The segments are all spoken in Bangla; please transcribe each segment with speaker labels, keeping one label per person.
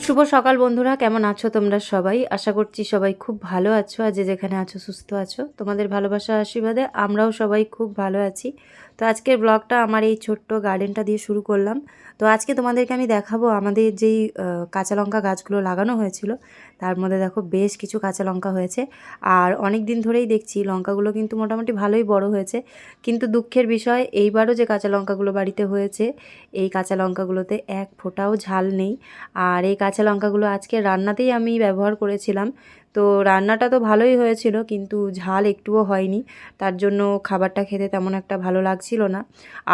Speaker 1: শুভ সকাল বন্ধুরা, কেমন আছো তোমরা সবাই? আশা করছি সবাই খুব ভালো আছো, আর যে যেখানে আছো সুস্থ আছো। তোমাদের ভালোবাসা আশীর্বাদে আমরাও সবাই খুব ভালো আছি। তো আজকের ব্লগটা আমার এই ছোট্ট গার্ডেনটা দিয়ে শুরু করলাম। তো আজকে তোমাদেরকে আমি দেখাবো আমাদের যেই কাঁচা লঙ্কা গাছগুলো লাগানো হয়েছিল, তার মধ্যে দেখো বেশ কিছু কাঁচা লঙ্কা হয়েছে। আর অনেক দিন ধরেই দেখছি লঙ্কাগুলো কিন্তু মোটামুটি ভালোই বড় হয়েছে। কিন্তু দুঃখের বিষয়, এইবারও যে কাঁচা লঙ্কাগুলো বাড়িতে হয়েছে, এই কাঁচা লঙ্কাগুলোতে এক ফোঁটাও ঝাল নেই। আর এই কাঁচা লঙ্কাগুলো আজকে রান্নাতেই আমি ব্যবহার করেছিলাম। তো রান্নাটা তো ভালোই হয়েছিল, কিন্তু ঝাল একটুও হয়নি। তার জন্য খাবারটা খেতে তেমন একটা ভালো লাগছিল না।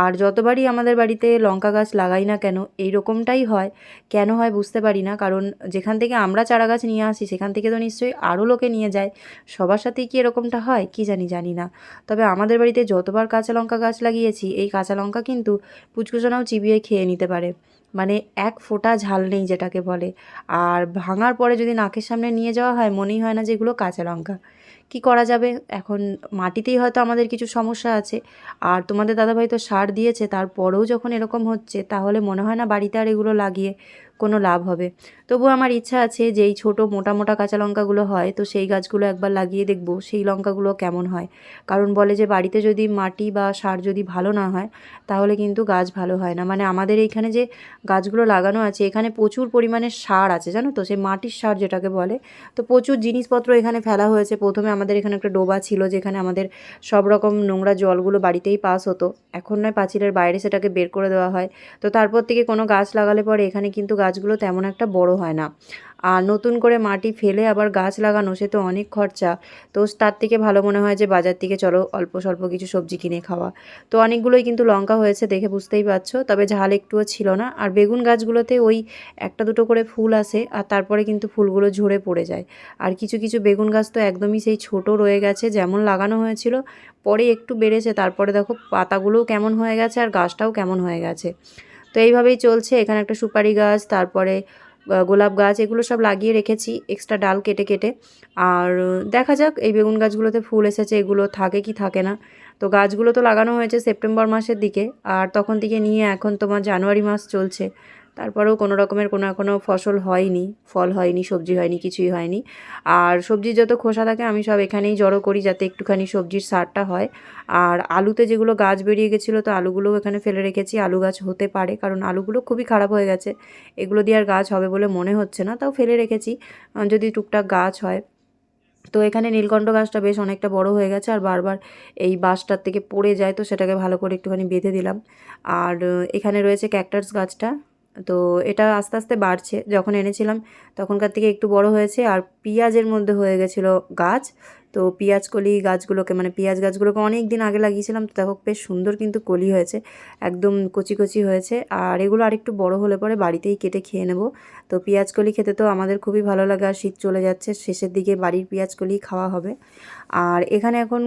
Speaker 1: আর যতবারই আমাদের বাড়িতে লঙ্কা গাছ লাগাই না কেন, এই রকমটাই হয়। কেন হয় বুঝতে পারি না, কারণ যেখান থেকে আমরা চারা গাছ নিয়ে আসি সেখান থেকে তো নিশ্চয়ই আরও লোকে নিয়ে যায়। সবার সাথেই কি এরকমটা হয় কি জানি না। তবে আমাদের বাড়িতে যতবার কাঁচা লঙ্কা গাছ লাগিয়েছি, এই কাঁচা লঙ্কা কিন্তু পুচকুচোনাও চিবিয়ে খেয়ে নিতে পারে। মানে এক ফোঁটা ঝাল নেই যেটাকে বলে। আর ভাঙার পরে যদি নাকের সামনে নিয়ে যাওয়া হয়, মনেই হয় না যে এগুলো কাঁচা লঙ্কা। কী করা যাবে এখন? মাটিতেই হয়তো আমাদের কিছু সমস্যা আছে। আর তোমাদের দাদাভাই তো সার দিয়েছে, তারপরেও যখন এরকম হচ্ছে, তাহলে মনে হয় না বাড়িতে আর এগুলো লাগিয়ে কোনো লাভ হবে। তবুও আমার ইচ্ছা আছে যে এই ছোটো মোটা মোটা কাঁচা লঙ্কাগুলো হয়, তো সেই গাছগুলো একবার লাগিয়ে দেখব সেই লঙ্কাগুলো কেমন হয়। কারণ বলে যে বাড়িতে যদি মাটি বা সার যদি ভালো না হয়, তাহলে কিন্তু গাছ ভালো হয় না। মানে আমাদের এইখানে যে গাছগুলো লাগানো আছে, এখানে প্রচুর পরিমাণে সার আছে, জানো তো, সেই মাটির সার যেটাকে বলে। তো প্রচুর জিনিসপত্র এখানে ফেলা হয়েছে। প্রথমে আমাদের এখানে একটা ডোবা ছিল, যেখানে আমাদের সব রকম নোংরা জলগুলো বাড়িতেই পাস হতো। এখন নয়, পাঁচিলের বাইরে সেটাকে বের করে দেওয়া হয়। তো তারপর থেকে কোনো গাছ লাগালে পরে এখানে কিন্তু গাছগুলো তেমন একটা বড় হয় না। আর নতুন করে মাটি ফেলে আবার গাছ লাগানো, সে তো অনেক খরচা। তো তার থেকে ভালো মনে হয় যে বাজার থেকে চলো অল্প স্বল্প কিছু সবজি কিনে খাওয়া। তো অনেকগুলোই কিন্তু লঙ্কা হয়েছে, দেখে বুঝতেই পারছো। তবে ঝাল একটুও ছিল না। আর বেগুন গাছগুলোতে ওই একটা দুটো করে ফুল আসে, আর তারপরে কিন্তু ফুলগুলো ঝরে পড়ে যায়। আর কিছু কিছু বেগুন গাছ তো একদমই সেই ছোট রয়ে গেছে, যেমন লাগানো হয়েছিল পরে একটু বেড়েছে, তারপরে দেখো পাতাগুলোও কেমন হয়ে গেছে আর গাছটাও কেমন হয়ে গেছে। তো এইভাবেই চলছে। এখানে একটা সুপারি গাছ, তারপরে গোলাপ গাছ, এগুলো সব লাগিয়ে রেখেছি এক্সট্রা ডাল কেটে কেটে। আর দেখা যাক এই বেগুন গাছগুলোতে ফুল এসেছে, এগুলো থাকে কি থাকে না। তো গাছগুলো তো লাগানো হয়েছে সেপ্টেম্বর মাসের দিকে, আর তখন থেকে নিয়ে এখন তোমার জানুয়ারি মাস চলছে। তারপরেও কোনো রকমের কোনো এখনও ফসল হয়নি, ফল হয়নি, সবজি হয়নি, কিছুই হয়নি। আর সবজির যত খোসা থাকে আমি সব এখানেই জড়ো করি, যাতে একটুখানি সবজির সারটা হয়। আর আলুতে যেগুলো গাছ বেরিয়ে গেছিলো, তো আলুগুলোও এখানে ফেলে রেখেছি। আলু গাছ হতে পারে, কারণ আলুগুলো খুবই খারাপ হয়ে গেছে। এগুলো দিয়ে আর গাছ হবে বলে মনে হচ্ছে না, তাও ফেলে রেখেছি যদি টুকটাক গাছ হয়। তো এখানে নীলকণ্ঠ গাছটা বেশ অনেকটা বড় হয়ে গেছে, আর বারবার এই বাঁশটার থেকে পড়ে যায়, তো সেটাকে ভালো করে একটুখানি বেঁধে দিলাম। আর এখানে রয়েছে ক্যাকটাস গাছটা। তো এটা আস্তে আস্তে বাড়ছে, যখন এনেছিলাম তখনকার থেকে একটু বড় হয়েছে। আর পিঁয়াজের মধ্যে হয়ে গেছিলো গাছ। তো পেঁয়াজ কলি গাছগুলোকে, মানে পেঁয়াজ গাছগুলোকে অনেক দিন আগে লাগিয়েছিলাম, তো দেখো বেশ সুন্দর কিন্তু কলি হয়েছে, একদম কচি কচি হয়েছে। আর এগুলো আরেকটু বড় হলে পরে বাড়িতেই কেটে খেয়ে নেব। তো পেঁয়াজ কলি খেতে তো আমাদের খুবই ভালো লাগে, আর শীত চলে যাচ্ছে, শেষের দিকে বাড়ির পেঁয়াজ কলি খাওয়া হবে। আর এখানে এখন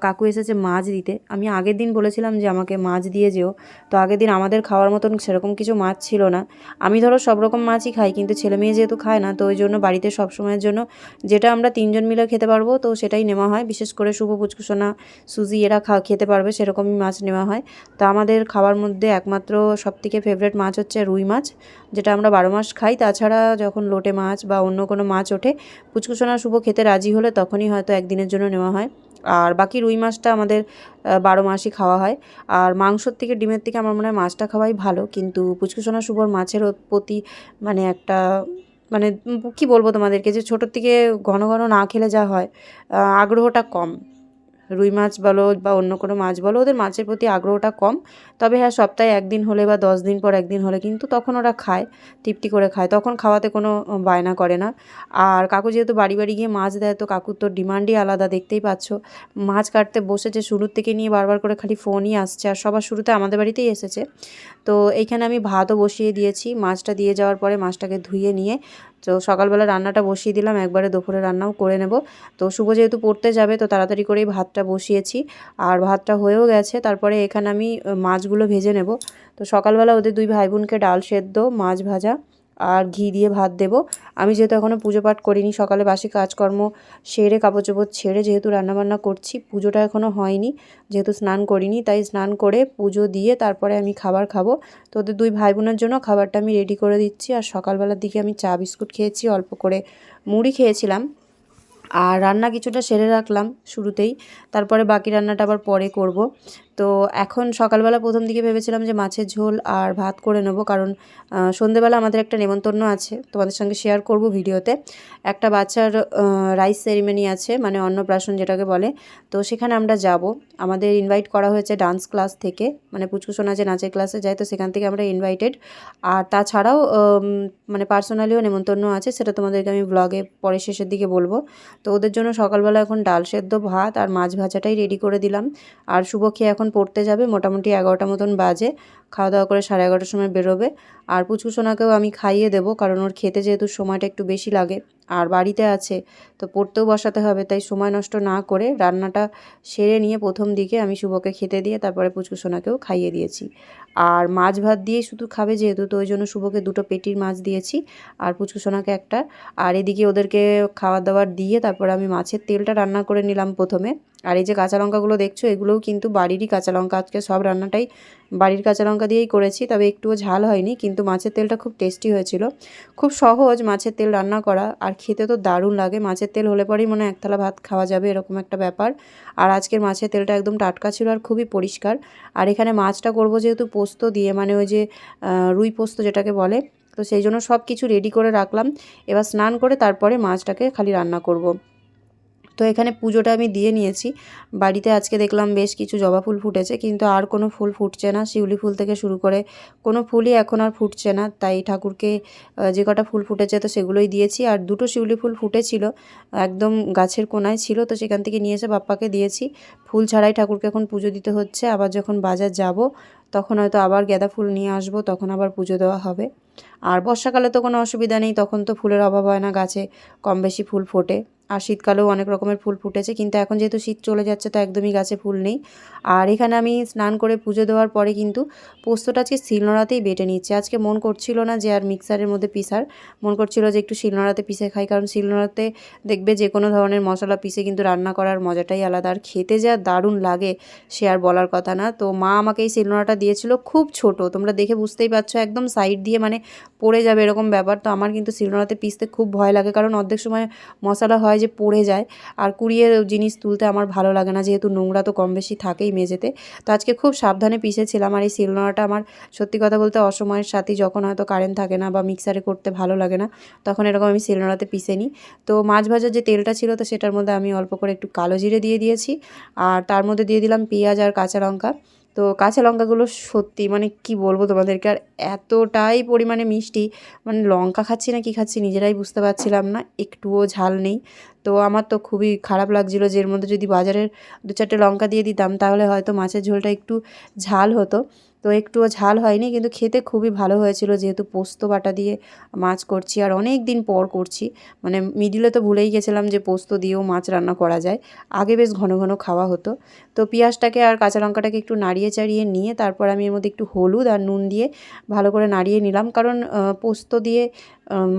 Speaker 1: কাকু এসেছে মাছ দিতে। আমি আগের দিন বলেছিলাম যে আমাকে মাছ দিয়ে যেও। তো আগের দিন আমাদের খাওয়ার মতন সেরকম কিছু মাছ ছিল না। আমি ধরো সব রকম মাছই খাই, কিন্তু ছেলে মেয়ে যেহেতু খায় না, তো ওই জন্য বাড়িতে সব সময়ের জন্য যেটা আমরা তিনজন মিলে খেতে পারবো, তো সেটাই নেওয়া হয়। বিশেষ করে শুভ, পুচকুসোনা, সুজি এরা খেতে পারবে সেরকমই মাছ নেওয়া হয়। তো আমাদের খাওয়ার মধ্যে একমাত্র সবথেকে ফেভারিট মাছ হচ্ছে রুই মাছ, যেটা আমরা 12 মাস খাই। তাছাড়া যখন লোটে মাছ বা অন্য কোনো মাছ ওঠে, পুচকুসোনা শুভ খেতে রাজি হলে তখনই হয়তো একদিনের জন্য নেওয়া হয়। আর বাকি রুই মাছটা আমাদের 12 মাসই খাওয়া হয়। আর মাংসর থেকে, ডিমের থেকে আমার মনে হয় মাছটা খাওয়াই ভালো। কিন্তু পুচকুসোনা শুভর মাছের প্রতি মানে একটা, মানে কী বলবো তোমাদেরকে, যে ছোটোর থেকে ঘন ঘন না খেলে যা হয়, আগ্রহটা কম। রুই মাছ বলো বা অন্য কোনো মাছ বলো, ওদের মাছের প্রতি আগ্রহটা কম। তবে হ্যাঁ, সপ্তাহে 1 দিন হলে বা 10 দিন পর 1 দিন হলে কিন্তু তখন ওরা খায়, তৃপ্তি করে খায়, তখন খাওয়াতে কোনো বায়না করে না। আর কাকু যেহেতু বাড়ি বাড়ি গিয়ে মাছ দেয়, তো কাকুর তো ডিমান্ডই আলাদা, দেখতেই পাচ্ছ। মাছ কাটতে বসেছে শুরুর থেকে নিয়ে, বারবার করে খালি ফোনই আসছে, আর সবার শুরুতে আমাদের বাড়িতেই এসেছে। তো এইখানে আমি ভাতও বসিয়ে দিয়েছি। মাছটা দিয়ে যাওয়ার পরে মাছটাকে ধুয়ে নিয়ে, তো সকালবেলা রান্নাটা বসিয়ে দিলাম, একবারে দুপুরে রান্নাও করে নেব। তো শুভ যেহেতু পড়তে যাবে, তো তাড়াতাড়ি করেই ভাতটা বসিয়েছি। আর ভাতটা হয়েও গেছে। তারপরে এখানে আমি মাছগুলো ভেজে নেব। তো সকালবেলা ওদের 2 ভাই বোনকে ডাল সেদ্ধ, মাছ ভাজা আর ঘি দিয়ে ভাত দেবো। আমি যেহেতু এখনও পুজো পাঠ করিনি, সকালে বাসি কাজকর্ম সেরে কাপড় চোপড় ছেড়ে যেহেতু রান্নাবান্না করছি, পুজোটা এখনও হয়নি, যেহেতু স্নান করিনি, তাই স্নান করে পুজো দিয়ে তারপরে আমি খাবার খাবো। তো ওদের 2 ভাই বোনের জন্য খাবারটা আমি রেডি করে দিচ্ছি। আর সকালবেলার দিকে আমি চা বিস্কুট খেয়েছি, অল্প করে মুড়ি খেয়েছিলাম। আর রান্না কিছুটা সেরে রাখলাম শুরুতেই, তারপরে বাকি রান্নাটা আবার পরে করব। তো এখন সকালবেলা প্রথম দিকে ভেবেছিলাম যে মাছের ঝোল আর ভাত করে নেব, কারণ সন্ধেবেলা আমাদের একটা নেমন্তন্ন আছে, তোমাদের সঙ্গে শেয়ার করব ভিডিওতে। একটা বাচ্চার রাইস সেরিমনি আছে, মানে অন্নপ্রাশন যেটাকে বলে। তো সেখানে আমরা যাব, আমাদের ইনভাইট করা হয়েছে ডান্স ক্লাস থেকে, মানে পুচকুসোনা যে নাচের ক্লাসে যায়, তো সেখান থেকে আমরা ইনভাইটেড। আর তাছাড়াও মানে পার্সোনালিও নেমন্তন্ন আছে, সেটা তোমাদেরকে আমি ব্লগে পরে শেষের দিকে বলবো। তো ওদের জন্য সকালবেলা এখন ডাল সেদ্ধ, ভাত আর মাছ ভাজাটাই রেডি করে দিলাম। আর শুভ খেয়ে এখন পড়তে যাবে, মোটামুটি 11টা মতন বাজে, খাওয়া দাওয়া করে 11:30টার সময় বেরোবে। আর পুচকুসোনাকেও আমি খাইয়ে দেবো, কারণ ওর খেতে যেহেতু সময়টা একটু বেশি লাগে, আর বাড়িতে আছে তো পড়তেও বসাতে হবে, তাই সময় নষ্ট না করে রান্নাটা সেরে নিয়ে প্রথম দিকে আমি শুভকে খেতে দিয়ে তারপরে পুচকুসোনাকেও খাইয়ে দিয়েছি। আর মাছ ভাত দিয়েই শুধু খাবে যেহেতু, তো ওই জন্য শুভকে 2টো পেটির মাছ দিয়েছি আর পুচকুসোনাকে একটা। আর এদিকে ওদেরকে খাবার দাবার দিয়ে তারপর আমি মাছের তেলটা রান্না করে নিলাম প্রথমে। আর এই যে কাঁচা লঙ্কাগুলো দেখছো, এগুলোও কিন্তু বাড়িরই কাঁচা লঙ্কা, আজকে সব রান্নাটাই বাড়ির কাঁচা লঙ্কা দিয়েই করেছি, তবে একটুও ঝাল হয়নি, কিন্তু মাছের তেলটা খুব টেস্টি হয়েছিল। খুব সহজ মাছের তেল রান্না করা, আর খেতে তো দারুণ লাগে। মাছের তেল হলে পরেই মনে হয় 1 থালা ভাত খাওয়া যাবে, এরকম একটা ব্যাপার। আর আজকের মাছের তেলটা একদম টাটকা ছিল আর খুবই পরিষ্কার। আর এখানে মাছটা করব যেহেতু পোস্ত দিয়ে, মানে ওই যে রুই পোস্ত যেটাকে বলে, তো সেই জন্য সব কিছু রেডি করে রাখলাম। এবার স্নান করে তারপরে মাছটাকে খালি রান্না করব। তো এখানে পুজোটা আমি দিয়ে নিয়েছি। বাড়িতে আজকে দেখলাম বেশ কিছু জবা ফুল ফুটেছে, কিন্তু আর কোনো ফুল ফুটছে না, শিউলি ফুল থেকে শুরু করে কোনো ফুলই এখন আর ফুটছে না। তাই ঠাকুরকে যে কটা ফুল ফুটেছে তো সেগুলোই দিয়েছি। আর 2টো শিউলি ফুল ফুটেছিল, একদম গাছের কোনায় ছিল, তো সেখান থেকে নিয়ে এসে বাপ্পাকে দিয়েছি। ফুল ছাড়াই ঠাকুরকে এখন পুজো দিতে হচ্ছে। আবার যখন বাজার যাব তখন হয়তো আবার গাঁদা ফুল নিয়ে আসবো, তখন আবার পুজো দেওয়া হবে। আর বর্ষাকালে তো কোনো অসুবিধা নেই, তখন তো ফুলের অভাব হয় না, গাছে কম বেশি ফুল ফোটে। আর শীতকালেও অনেক রকমের ফুল ফুটেছে, কিন্তু এখন যেহেতু শীত চলে যাচ্ছে তো একদমই গাছে ফুল নেই। আর এখানে আমি স্নান করে পুজো দেওয়ার পরে কিন্তু পোস্তটা আজকে শিলনোড়াতেই বেটে নিচ্ছে। আজকে মন করছিল না যে আর মিক্সারের মধ্যে পিসার, মন করছিল যে একটু শিলনোড়াতে পিষে খাই, কারণ শিলনোড়াতে দেখবে যে কোনো ধরনের মশলা পিষে কিন্তু রান্না করার মজাটাই আলাদা, আর খেতে যা দারুণ লাগে সে আর বলার কথা না। তো মা আমাকে এই শিলনোড়াটা দিয়েছিল, খুব ছোট, তোমরা দেখে বুঝতেই পারছো, একদম সাইড দিয়ে মানে পড়ে যাবে এরকম ব্যাপার। তো আমার কিন্তু শিলনোড়াতে পিষতে খুব ভয় লাগে, কারণ অর্ধেক সময় মশলা হয় যে পড়ে যায়, আর কুড়িয়ে জিনিস তুলতে আমার ভালো লাগে না, যেহেতু নোংরা তো কম বেশি থাকেই মেঝেতে। তো আজকে খুব সাবধানে পিষেছিলাম। আর এই শিলনোড়াটা আমার সত্যি কথা বলতে অসময়ের সাথে, যখন হয়তো কারেন্ট থাকে না বা মিক্সারে করতে ভালো লাগে না, তখন এরকম আমি শিলনোড়াতে পিষে নিই। তো মাছ ভাজার যে তেলটা ছিল তো সেটার মধ্যে আমি অল্প করে একটু কালো জিরে দিয়ে দিয়েছি, আর তার মধ্যে দিয়ে দিলাম পেঁয়াজ আর কাঁচা লঙ্কা। তো কাঁচা লঙ্কাগুলো সত্যি মানে কি বলবো তোমাদেরকে, আর এতটাই পরিমাণে মিষ্টি, মানে লঙ্কা খাচ্ছি না কি খাচ্ছি নিজেরাই বুঝতে পারছিলাম না, একটুও ঝাল নেই। তো আমার তো খুবই খারাপ লাগছিলো যে এর মধ্যে যদি বাজারের 2-4টে লঙ্কা দিয়ে দিতাম তাহলে হয়তো মাছের ঝোলটা একটু ঝাল হতো। তো একটুও ঝাল হয়নি, কিন্তু খেতে খুবই ভালো হয়েছিল, যেহেতু পোস্ত বাটা দিয়ে মাছ করছি আর অনেক দিন পর করছি। মানে মিডিলে তো ভুলেই গেছিলাম যে পোস্ত দিয়েও মাছ রান্না করা যায়, আগে বেশ ঘন ঘন খাওয়া হতো। তো পেঁয়াজটাকে আর কাঁচা লঙ্কাটাকে একটু নাড়িয়ে চাড়িয়ে নিয়ে তারপর আমি এর মধ্যে একটু হলুদ আর নুন দিয়ে ভালো করে নাড়িয়ে নিলাম, কারণ পোস্ত দিয়ে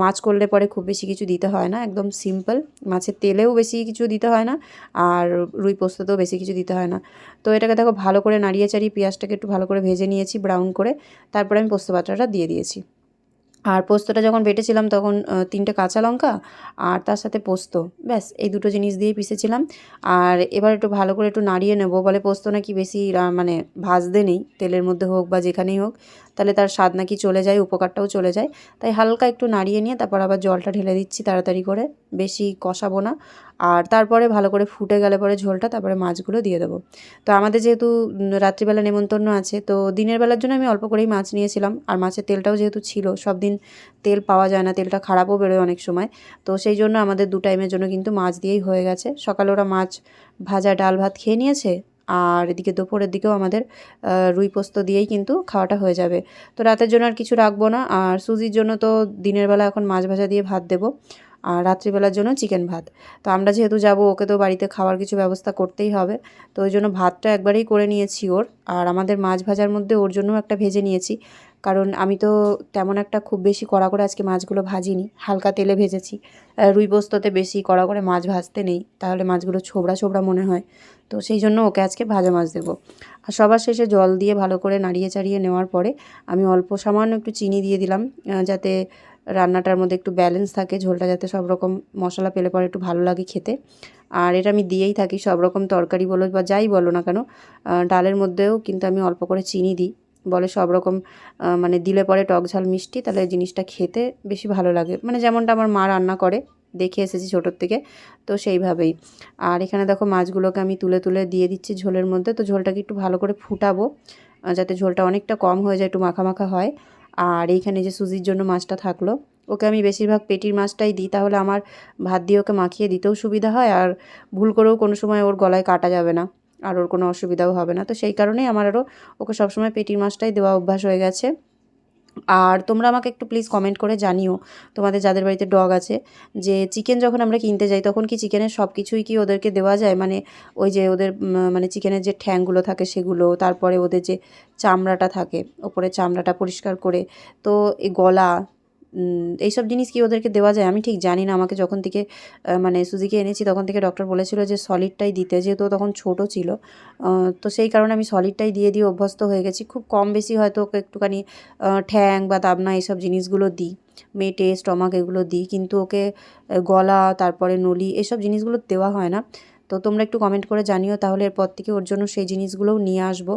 Speaker 1: মাছ করলে পরে খুব বেশি কিছু দিতে হয় না, একদম সিম্পল। মাছের তেলেও বেশি কিছু দিতে হয় না, আর রুই পোস্ততেও বেশি কিছু দিতে হয় না। তো এটাকে দেখো ভালো করে নাড়িয়ে চাড়িয়ে পেঁয়াজটাকে একটু ভালো করে ভেজে নিয়েছি ব্রাউন করে, তারপরে আমি পোস্ত বাটাটা দিয়ে দিয়েছি। আর পোস্তটা যখন বেটেছিলাম তখন 3টে কাঁচা লঙ্কা আর তার সাথে পোস্ত, ব্যাস এই 2টো জিনিস দিয়েই পিষেছিলাম। আর এবার একটু ভালো করে একটু নাড়িয়ে নেবো, বলে পোস্ত নাকি বেশি মানে ভাজতে নেই, তেলের মধ্যে হোক বা যেখানেই হোক, তাহলে তার স্বাদ নাকি চলে যায়, উপকারটাও চলে যায়। তাই হালকা একটু নাড়িয়ে নিয়ে তারপর আবার জলটা ঢেলে দিচ্ছি তাড়াতাড়ি করে, বেশি কষাবো না। আর তারপরে ভালো করে ফুটে গেলে পরে ঝোলটা, তারপরে মাছগুলো দিয়ে দেবো। তো আমাদের যেহেতু রাত্রিবেলা নেমন্তন্ন আছে, তো দিনের বেলার জন্য আমি অল্প করেই মাছ নিয়েছিলাম, আর মাছের তেলটাও যেহেতু ছিল, সব দিন তেল পাওয়া যায় না, তেলটা খারাপও বেরোয় অনেক সময়, তো সেই জন্য আমাদের 2 টাইমের জন্য কিন্তু মাছ দিয়েই হয়ে গেছে। সকালে ওরা মাছ ভাজা ডাল ভাত খেয়ে নিয়েছে, আর এদিকে দুপুরের দিকেও আমাদের রুই পোস্ত দিয়েই কিন্তু খাওয়াটা হয়ে যাবে। তো রাতের জন্য আর কিছু রাখবো না। আর সুজির জন্য তো দিনের বেলা এখন মাছ ভাজা দিয়ে ভাত দেবো, আর রাত্রিবেলার জন্য চিকেন ভাত। তো আমরা যেহেতু যাব, ওকে তো বাড়িতে খাওয়ার কিছু ব্যবস্থা করতেই হবে, তো ওই জন্য ভাতটা একবারেই করে নিয়েছি ওর। আর আমাদের মাছ ভাজার মধ্যে ওর জন্যও একটা ভেজে নিয়েছি, কারণ আমি তো তেমন একটা খুব বেশি কড়া করে আজকে মাছগুলো ভাজিনি, হালকা তেলে ভেজেছি। রুই পোস্ততে বেশি কড়া করে মাছ ভাজতে নেই, তাহলে মাছগুলো ছোবড়া ছোবড়া মনে হয়। তো সেই জন্য ওকে আজকে ভাজা মাছ দেবো। আর সবার শেষে জল দিয়ে ভালো করে নাড়িয়ে চাড়িয়ে নেওয়ার পরে আমি অল্প সামান্য একটু চিনি দিয়ে দিলাম, যাতে রান্নাটার মধ্যে একটু ব্যালেন্স থাকে, ঝোলটা যাতে সব রকম মশলা পেলে পরে একটু ভালো লাগে খেতে। আর এটা আমি দিয়েই থাকি সব রকম তরকারি বলো বা যাই বলো না কেন, ডালের মধ্যেও কিন্তু আমি অল্প করে চিনি দিই। বলে সব রকম মানে দিলে পরে টক ঝাল মিষ্টি, তাহলে জিনিসটা খেতে বেশি ভালো লাগে, মানে যেমনটা আমার মা রান্না করে দেখে এসেছি ছোটোর থেকে, তো সেইভাবেই। আর এখানে দেখো মাছগুলোকে আমি তুলে তুলে দিয়ে দিচ্ছি ঝোলের মধ্যে। তো ঝোলটাকে একটু ভালো করে ফুটাবো, যাতে ঝোলটা অনেকটা কম হয়ে যায়, একটু মাখা মাখা হয়। আর এইখানে যে সুজির জন্য মাছটা থাকলো, ওকে আমি বেশিরভাগ পেটির মাছটাই দিই, তাহলে আমার ভাত দিয়ে ওকে মাখিয়ে দিতেও সুবিধা হয়, আর ভুল করেও কোনো সময় ওর গলায় কাটা যাবে না, আর ওর কোনো অসুবিধাও হবে না। তো সেই কারণেই আমার আরও ওকে সবসময় পেটির মাছটাই দেওয়া অভ্যাস হয়ে গেছে। আর তোমরা আমাকে একটু প্লিজ কমেন্ট করে জানিও, তোমাদের যাদের বাড়িতে ডগ আছে, যে চিকেন যখন আমরা কিনতে যাই তখন কি চিকেনের সব কিছুই কি ওদেরকে দেওয়া যায়? মানে ওই যে ওদের মানে চিকেনের যে ঠ্যাংগুলো থাকে সেগুলো, তারপরে ওদের যে চামড়াটা থাকে, ওপরে চামড়াটা পরিষ্কার করে, তো এই গলা, এইসব জিনিস কি ওদেরকে দেওয়া যায়? আমি ঠিক জানি না। আমাকে যখন থেকে মানে সুজিকে এনেছি তখন থেকে ডক্টর বলেছিল যে সলিডটাই দিতে, যেহেতু তখন ছোট ছিল। তো সেই কারণে আমি সলিডটাই দিয়ে দিয়ে অভ্যস্ত হয়ে গেছি। খুব কম বেশি হয়তো ওকে একটুখানি ঠ্যাং বা দাবনা এইসব জিনিসগুলো দিই, মেটে স্টমাক এগুলো দিই, কিন্তু ওকে গলা, তারপরে নলি, এসব জিনিসগুলো দেওয়া হয় না। তো তোমরা একটু কমেন্ট করে জানিও, তাহলে এরপর থেকে ওর জন্য সেই জিনিসগুলোও নিয়ে আসবো।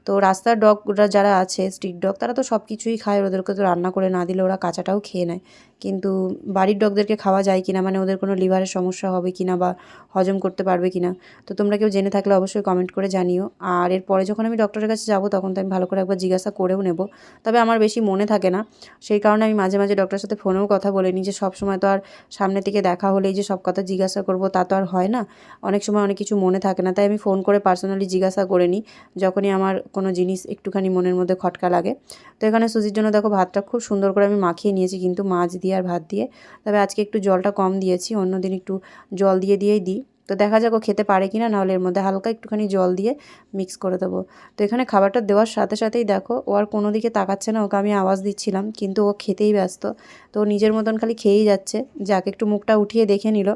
Speaker 1: তো রাস্তার ডগরা যারা আছে, স্ট্রিট ডগ, তারা তো সব কিছুই খায়, ওদেরকে তো রান্না করে না দিলে ওরা কাঁচাটাও খেয়ে নেয়। কিন্তু বাড়ির ডগদেরকে খাওয়া যায় কিনা, মানে ওদের কোনো লিভারের সমস্যা হবে কিনা বা হজম করতে পারবে কিনা, তো তোমরা কেউ জেনে থাকলে অবশ্যই কমেন্ট করে জানিও। আর এরপরে যখন আমি ডক্টরের কাছে যাব তখন তো আমি ভালো করে একবার জিজ্ঞাসা করেও নেব, তবে আমার বেশি মনে থাকে না, সেই কারণে আমি মাঝে মাঝে ডক্টরের সাথে ফোনেও কথা বলে নিই, যে সব সময় তো আর সামনে থেকে দেখা হলেই যে সব কথা জিজ্ঞাসা করব তা তো আর হয় না, অনেক সময় অনেক কিছু মনে থাকে না, তাই আমি ফোন করে পার্সোনালি জিজ্ঞাসা করে নিই যখনই আমার কোনো জিনিস একটুখানি মনের মধ্যে খটকা লাগে। তো এখানে সুজির জন্য দেখো ভাতটা খুব সুন্দর করে আমি মাখিয়ে নিয়েছি, কিন্তু মাছ দিয়ে আর ভাত দিয়ে, তবে আজকে একটু জলটা কম দিয়েছি, অন্যদিন একটু জল দিয়েই দিই। তো দেখা যাক ও খেতে পারে কিনা, নাহলে এর মধ্যে হালকা একটুখানি জল দিয়ে মিক্স করে দেবো। তো এখানে খাবারটা দেওয়ার সাথে সাথেই দেখো ও আর কোনো দিকে তাকাচ্ছে না, ওকে আমি আওয়াজ দিচ্ছিলাম কিন্তু ও খেতেই ব্যস্ত। তো ও নিজের মতন খালি খেয়েই যাচ্ছে, যাকে একটু মুখটা উঠিয়ে দেখে নিল,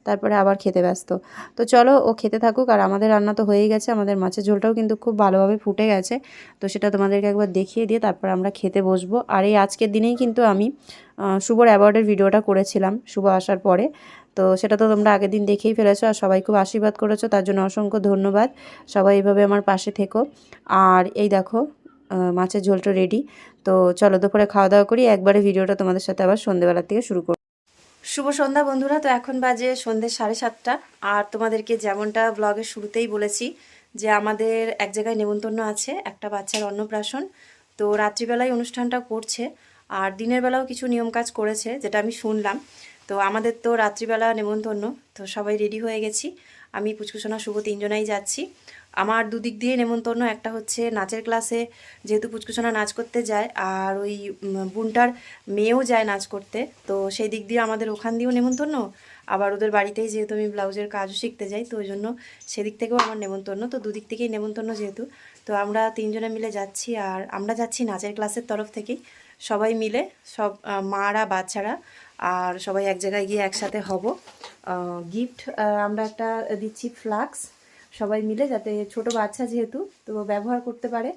Speaker 1: তারপরে আবার খেতে ব্যস্ত। তো চলো ও খেতে থাকুক, আর আমাদের রান্না তো হয়েই গেছে, আমাদের মাছের ঝোলটাও কিন্তু খুব ভালোভাবে ফুটে গেছে। তো সেটা তোমাদেরকে একবার দেখিয়ে দিয়ে তারপর আমরা খেতে বসবো। আর এই আজকের দিনেই কিন্তু আমি শুভর অ্যাওয়ার্ডের ভিডিওটা করেছিলাম শুভ আসার পরে, তো সেটা তো তোমরা আগের দিন দেখেই ফেলেছো, আর সবাই খুব আশীর্বাদ করেছো, তার জন্য অসংখ্য ধন্যবাদ। সবাই এইভাবে আমার পাশে থেকো। আর এই দেখো মাছের ঝোলটা রেডি। তো চলো দুপুরে খাওয়া দাওয়া করি, একবারে ভিডিওটা তোমাদের সাথে আবার সন্ধ্যেবেলার থেকে শুরু করব। শুভ সন্ধ্যা বন্ধুরা। তো এখন বাজে সন্ধ্যে 7:30, আর তোমাদেরকে যেমনটা ব্লগের শুরুতেই বলেছি যে আমাদের এক জায়গায় নেমন্তন্ন আছে, একটা বাচ্চার অন্নপ্রাশন। তো রাত্রিবেলায় অনুষ্ঠানটা করছে, আর দিনের বেলাও কিছু নিয়ম কাজ করেছে যেটা আমি শুনলাম। তো আমাদের তো রাত্রিবেলা নেমন্তন্ন, তো সবাই রেডি হয়ে গেছি। আমি পুচকুসোনা শুভ তিনজনাই যাচ্ছি। আমার দুদিক দিয়ে নেমন্তন্ন, একটা হচ্ছে নাচের ক্লাসে, যেহেতু পুচকুসোনা নাচ করতে যায়, আর ওই বোনটার মেয়েও যায় নাচ করতে, তো সেই দিক দিয়ে আমাদের ওখান দিয়েও নেমন্তন্ন। আবার ওদের বাড়িতেই যেহেতু আমি ব্লাউজের কাজও শিখতে যাই, তো ওই জন্য সেদিক থেকেও আমার নেমন্তন্ন, তো দুদিক থেকেই নেমন্তন্ন যেহেতু। তো আমরা তিনজনে মিলে যাচ্ছি, আর আমরা যাচ্ছি নাচের ক্লাসের তরফ থেকেই, সবাই মিলে, সব মারা বাচ্চারা, আর সবাই এক জায়গায় গিয়ে একসাথে হব। গিফট আমরা একটা দিচ্ছি ফ্লাক্স, সবাই মিলে, যাতে ছোট বাচ্চা যেহেতু তো ব্যবহার করতে পারে,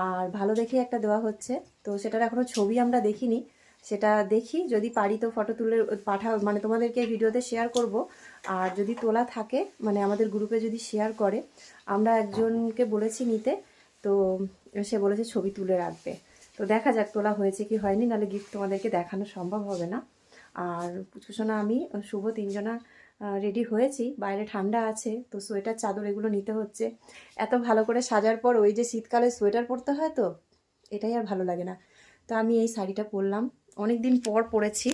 Speaker 1: আর ভালো দেখে একটা দেওয়া হচ্ছে। তো সেটার এখনও ছবি আমরা দেখিনি, সেটা দেখি, যদি পারি তো ফটো তুলে পাঠাও, মানে তোমাদেরকে ভিডিওতে শেয়ার করব। আর যদি তোলা থাকে, মানে আমাদের গ্রুপে যদি শেয়ার করে, আমরা একজনকে বলেছি নিতে, তো সে বলেছে ছবি তুলে রাখবে। তো দেখা যাক তোলা হয়েছে কি হয়নি, নাহলে গিফট তোমাদেরকে দেখানো সম্ভব হবে না। আর পুচকুসোনা আমি শুভ তিনজনা রেডি হয়েছি, বাইরে ঠান্ডা আছে, তো সোয়েটার চাদর এগুলো নিতে হচ্ছে। এত ভালো করে সাজার পর ওই যে শীতকালে সোয়েটার পরতে হয়, তো এটাই আর ভালো লাগে না। তো আমি এই শাড়িটা পরলাম, অনেক দিন পর পরেছি,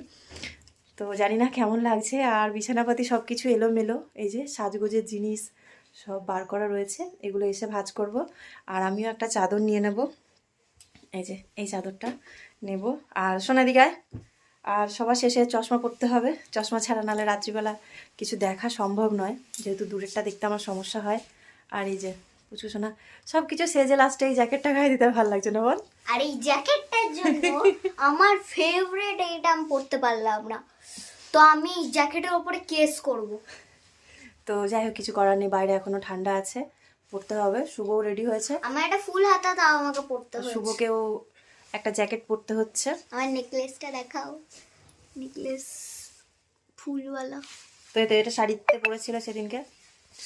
Speaker 1: তো জানি না কেমন লাগছে। আর বিছানাপাতি সব কিছু এলোমেলো, এই যে সাজগোজের জিনিস সব বার করা রয়েছে, এগুলো এসে ভাঁজ করব। আর আমিও একটা চাদর নিয়ে নেব, এই যে এই চাদরটা নেব। আর সোনাদিগায়, আর সবার শেষে চশমা পরতে হবে, চশমা ছাড়া নালে রাত্রিবেলা কিছু দেখা সম্ভব নয়, যেহেতু দূরেরটা দেখতে আমার সমস্যা হয়। আর এই যে পুচু শোনা সব কিছু সেজে লাস্টে এই জ্যাকেটটা গায়ে দিতে ভালো লাগছে না বল?
Speaker 2: আর এই জ্যাকেটটার জন্য আমার ফেভারিট, এইটা আমি পরতে পারলাম না, তো আমি এই জ্যাকেটের উপরে কেস করব।
Speaker 1: তো যাই হোক, কিছু করার নেই, বাইরে এখনো ঠান্ডা আছে, পড়তে হবে। শুভও রেডি হয়েছে,
Speaker 2: আমার একটা ফুল হাতা, তাও আমাকে পরতে হবে।
Speaker 1: শুভকেও একটা জ্যাকেট পরতে হচ্ছে।
Speaker 2: আমার নেকলেসটা দেখাও, নেকলেস ফুলওয়ালা।
Speaker 1: তো এটা শাড়িতে পরেছিল সেদিনকে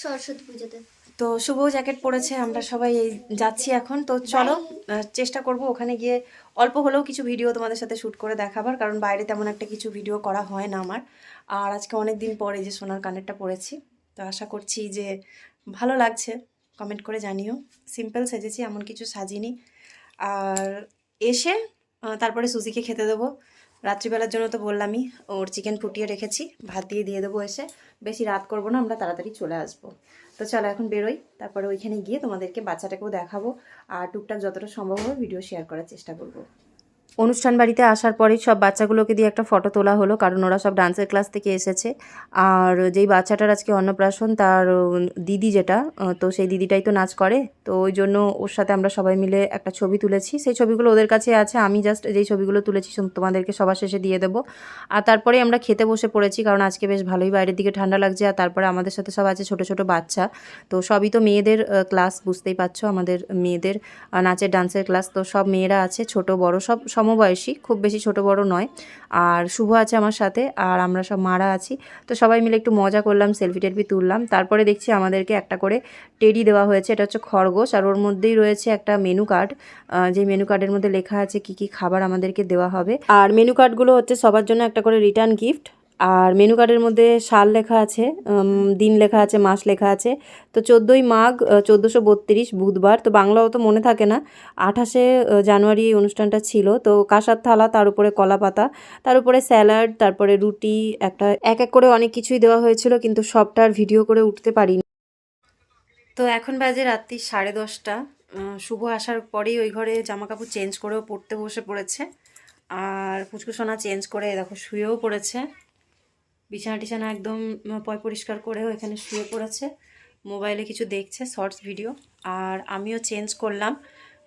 Speaker 2: সরস্বতী পুজোতে।
Speaker 1: তো শুভ জ্যাকেট পরেছে, আমরা সবাই এই যাচ্ছি এখন। তো চলো, চেষ্টা করব ওখানে গিয়ে অল্প হলেও কিছু ভিডিও তোমাদের সাথে শ্যুট করে দেখাবার, কারণ বাইরে তেমন একটা কিছু ভিডিও করা হয় না আমার। আর আজকে অনেক দিন পরে যে সোনার কানেরটা পরেছি, তো আশা করছি যে ভালো লাগছে, কমেন্ট করে জানিও। সিম্পল সেজেছি, এমন কিছু সাজিনি। আর এসে তারপরে সুজিকে খেতে দেবো। রাত্রিবেলার জন্য তো বললামই, ওর চিকেন ফুটিয়ে রেখেছি, ভাত দিয়ে দেবো এসে। বেশি রাত করবো না, আমরা তাড়াতাড়ি চলে আসবো। তো চলো এখন বেরোই, তারপরে ওইখানে গিয়ে তোমাদেরকে বাচ্চাটাকেও দেখাবো, আর টুকটাক যতটা সম্ভব হবে ভিডিও শেয়ার করার চেষ্টা করবো। অনুষ্ঠান বাড়িতে আসার পরেই সব বাচ্চাগুলোকে দিয়ে একটা ফটো তোলা হলো, কারণ ওরা সব ডান্সের ক্লাস থেকে এসেছে। আর যেই বাচ্চাটার আজকে অন্নপ্রাশন, তার দিদি যেটা, তো সেই দিদিটাই তো নাচ করে, তো ওই জন্য ওর সাথে আমরা সবাই মিলে একটা ছবি তুলেছি। সেই ছবিগুলো ওদের কাছে আছে, আমি জাস্ট যেই ছবিগুলো তুলেছি তোমাদেরকে সবার শেষে দিয়ে দেবো। আর তারপরে আমরা খেতে বসে পড়েছি, কারণ আজকে বেশ ভালোই বাইরের দিকে ঠান্ডা লাগছে। আর তারপরে আমাদের সাথে সব আছে ছোট ছোট বাচ্চা, তো সবই তো মেয়েদের ক্লাস, বুঝতেই পারছো, আমাদের মেয়েদের নাচের ডান্সের ক্লাস। তো সব মেয়েরা আছে, ছোট বড় সব সমবয়সী, খুব বেশি ছোট বড় নয়। আর শুভ আছে আমার সাথে, আর আমরা সব মারা আছি। তো সবাই মিলে একটু মজা করলাম, সেলফি টেলফি তুললাম। তারপরে দেখছি আমাদেরকে একটা করে টেডি দেওয়া হয়েছে, এটা হচ্ছে খরগোশ, আর ওর মধ্যেই রয়েছে একটা মেনু কার্ড, যে মেনু কার্ডের মধ্যে লেখা আছে কি কি খাবার আমাদেরকে দেওয়া হবে। আর মেনু কার্ডগুলো হচ্ছে সবার জন্য একটা করে রিটার্ন গিফট। আর মেনু কার্ডের মধ্যে সাল লেখা আছে, দিন লেখা আছে, মাস লেখা আছে। তো 14ই মাঘ 1432 বুধবার, তো বাংলাও তো মনে থাকে না। 28শে জানুয়ারি এই অনুষ্ঠানটা ছিল। তো কাঁসার থালা, তার উপরে কলা পাতা, তার উপরে স্যালাড, তারপরে রুটি, একটা এক এক করে অনেক কিছুই দেওয়া হয়েছিল, কিন্তু সবটার ভিডিও করে উঠতে পারিনি। তো এখন বাজে রাত্রি 10:30। শুভ আসার পরেই ওই ঘরে জামা কাপড় চেঞ্জ করেও পড়তে বসে পড়েছে। আর পুচকু সোনা চেঞ্জ করে দেখো শুয়েও পড়েছে, বিছানা টিছানা একদম পয় পরিষ্কার করেও এখানে শুয়ে পড়েছে, মোবাইলে কিছু দেখছে শর্টস ভিডিও। আর আমিও চেঞ্জ করলাম,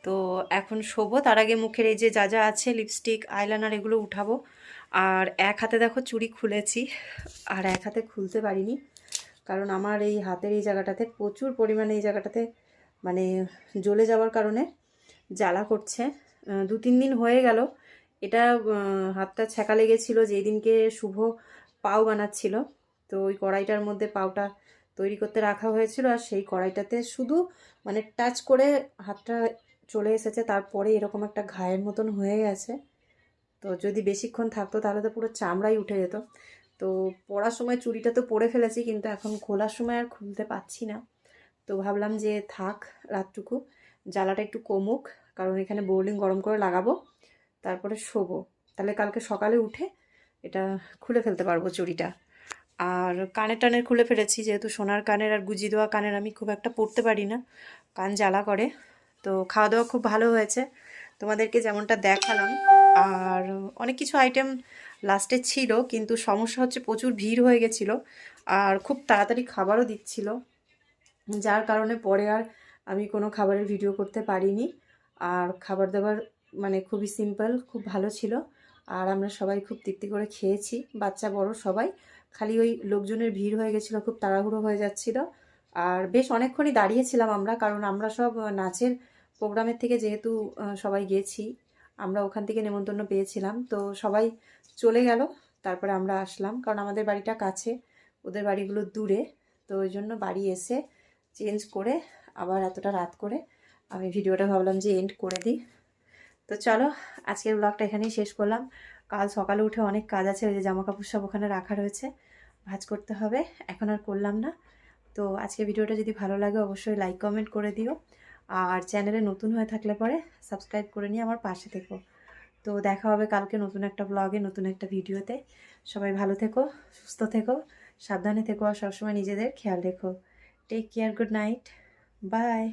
Speaker 1: তো এখন শোবো। তার আগে মুখের এই যে যা যা আছে, লিপস্টিক, আইলাইনার, এগুলো উঠাবো। আর এক হাতে দেখো চুড়ি খুলেছি, আর এক হাতে খুলতে পারিনি, কারণ আমার এই হাতের এই জায়গাটাতে প্রচুর পরিমাণে, এই জায়গাটাতে মানে জ্বলে যাওয়ার কারণে জ্বালা করছে। 2-3 দিন হয়ে গেল। এটা হাতটা ছ্যাঁকা লেগেছিলো যেই দিনকে শুভ পাও বানাচ্ছিল। তো ওই কড়াইটার মধ্যে পাওটা তৈরি করতে রাখা হয়েছিল, আর সেই কড়াইটাতে শুধু মানে টাচ করে হাতটা চলে এসেছে, তারপরে এরকম একটা ঘায়ের মতন হয়ে গেছে। তো যদি বেশিক্ষণ থাকতো তাহলে তো পুরো চামড়াই উঠে যেত। তো পরার সময় চুড়িটা তো পরে ফেলেছি, কিন্তু এখন খোলার সময় আর খুলতে পারছি না। তো ভাবলাম যে থাক রাতটুকু, জ্বালাটা একটু কমুক, কারণ এখানে বোরলিং গরম করে লাগাবো, তারপরে শোবো। তাহলে কালকে সকালে উঠে এটা খুলে ফেলতে পারবো চুড়িটা। আর কানের টানের খুলে ফেলেছি, যেহেতু সোনার কানের আর গুজি দেওয়া কানের আমি খুব একটা পরতে পারি না, কান জ্বালা করে। তো খাওয়া দাওয়া খুব ভালো হয়েছে, তোমাদেরকে যেমনটা দেখালাম। আর অনেক কিছু আইটেম লাস্টে ছিল, কিন্তু সমস্যা হচ্ছে প্রচুর ভিড় হয়ে গেছিলো, আর খুব তাড়াতাড়ি খাবারও দিচ্ছিল, যার কারণে পরে আর আমি কোনো খাবারের ভিডিও করতে পারিনি। আর খাবার দাবার মানে খুবই সিম্পল, খুব ভালো ছিল। আর আমরা সবাই খুব তৃপ্তি করে খেয়েছি, বাচ্চা বড় সবাই। খালি ওই লোকজনের ভিড় হয়ে গেছিলো, খুব তাড়াহুড়ো হয়ে যাচ্ছিল। আর বেশ অনেকক্ষণই দাঁড়িয়েছিলাম আমরা, কারণ আমরা সব নাচের প্রোগ্রামের থেকে যেহেতু সবাই গেছি, আমরা ওখান থেকে নেমন্তন্ন পেয়েছিলাম। তো সবাই চলে গেল, তারপরে আমরা আসলাম, কারণ আমাদের বাড়িটা কাছে, ওদের বাড়িগুলো দূরে। তো ওই জন্য বাড়ি এসে চেঞ্জ করে আবার এতটা রাত করে আমি ভিডিওটা ভাবলাম যে এন্ড করে দিই। তো চলো আজকের ব্লগটা এখানেই শেষ করলাম। কাল সকালে উঠে অনেক কাজ আছে, ওই যে জামা কাপড় সব ওখানে রাখা রয়েছে, ভাঁজ করতে হবে, এখন আর করলাম না। তো আজকের ভিডিওটা যদি ভালো লাগে অবশ্যই লাইক কমেন্ট করে দিও, আর চ্যানেলে নতুন হয়ে থাকলে পরে সাবস্ক্রাইব করে নিয়ে আমার পাশে থেকো। তো দেখা হবে কালকে নতুন একটা ব্লগে, নতুন একটা ভিডিওতে। সবাই ভালো থেকো, সুস্থ থেকো, সাবধানে থেকো, আর সবসময় নিজেদের খেয়াল রেখো। Take care, good night, by.